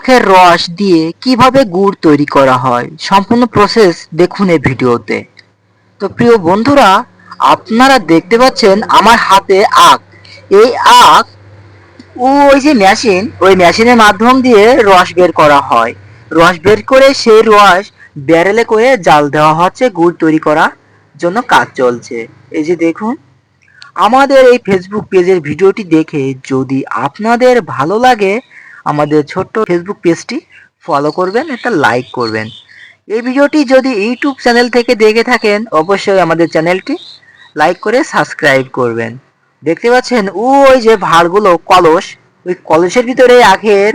আখের রস দিয়ে কিভাবে গুড় তৈরি করা হয় সম্পূর্ণ প্রসেস দেখুন এই ভিডিওতে। তো প্রিয় বন্ধুরা, আপনারা দেখতে পাচ্ছেন আমার হাতে আখ। এই আখ ওই যে মেশিন, ওই মেশিনের মাধ্যম দিয়ে রস বের করা হয়। রস বের করে সেই রস ব্যারেলে করে জাল দেওয়া হচ্ছে গুড় তৈরি করার জন্য কাজ চলছে। এই যে দেখুন, আমাদের এই ফেসবুক পেজের ভিডিওটি দেখে যদি আপনাদের ভালো লাগে, আমাদের ছোট্ট ফেসবুক পেজটি ফলো করবেন, একটা লাইক করবেন। এই ভিডিওটি যদি ইউটিউব চ্যানেল থেকে দেখে থাকেন, অবশ্যই আমাদের চ্যানেলটি লাইক করে সাবস্ক্রাইব করবেন। দেখতে পাচ্ছেন ওই যে ভাঁড়গুলো, কলস, ওই কলসের ভিতরে আখের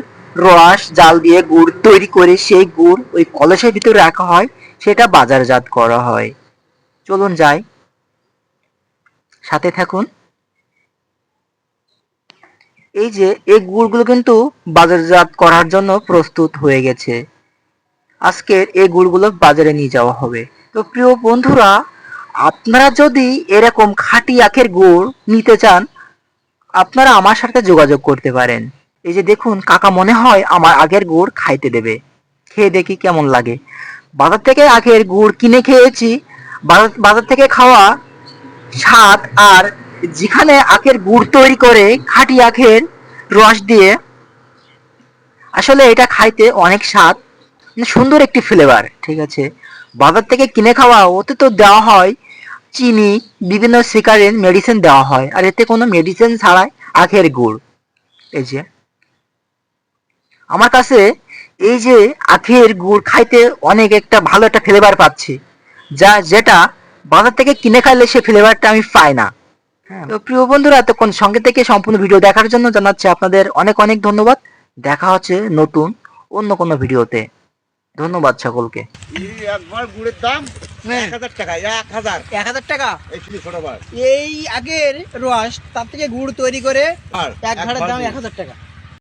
রস জাল দিয়ে গুড় তৈরি করে সেই গুড় ওই কলসের ভিতরে রাখা হয়, সেটা বাজারজাত করা হয়। চলুন যাই, সাথে থাকুন। এই যে এই গুড়গুলো কিন্তু বাজারজাত করার জন্য প্রস্তুত হয়ে গেছে। আজকের এই গুড়গুলো বাজারে নিয়ে যাওয়া হবে। তো প্রিয় বন্ধুরা, আপনারা যদি এরকম খাঁটি আখের গুড় নিতে চান, আপনারা আমার সাথে যোগাযোগ করতে পারেন। এই যে দেখুন, কাকা মনে হয় আমার আগের গুড় খাইতে দেবে। খেয়ে দেখি কেমন লাগে। বাজার থেকে আখের গুড় কিনে খেয়েছি, বাজার থেকে খাওয়া স্বাদ আর যেখানে আখের গুড় তৈরি করে খাঁটি আখের রস দিয়ে, আসলে এটা খাইতে অনেক স্বাদ, সুন্দর একটি ফ্লেভার। ঠিক আছে, বাজার থেকে কিনে খাওয়া, ওতে তো দেওয়া হয় চিনি, বিভিন্ন শিকারের মেডিসিন দেওয়া হয়, আর এতে কোনো মেডিসিন ছাড়াই আখের গুড়। এই যে আমার কাছে এই যে আখের গুড় খাইতে অনেক একটা ভালো একটা ফ্লেভার পাচ্ছি, যেটা বাজার থেকে কিনে খাইলে সে ফ্লেভারটা আমি পাই না। তো প্রিয় বন্ধুরা, এতক্ষণ সঙ্গে থেকে সম্পূর্ণ ভিডিও দেখার জন্য জানাচ্ছি আপনাদের অনেক অনেক ধন্যবাদ। দেখা হচ্ছে নতুন অন্য কোনো ভিডিওতে। ধন্যবাদ সকলকে। একবার গুড়ের দাম 1000 টাকা। 1000 টাকা এই শুধু ছোট বার। এই আগের রস, তার থেকে গুড় তৈরি করে আর এক ঘাড়ের দাম 1000 টাকা।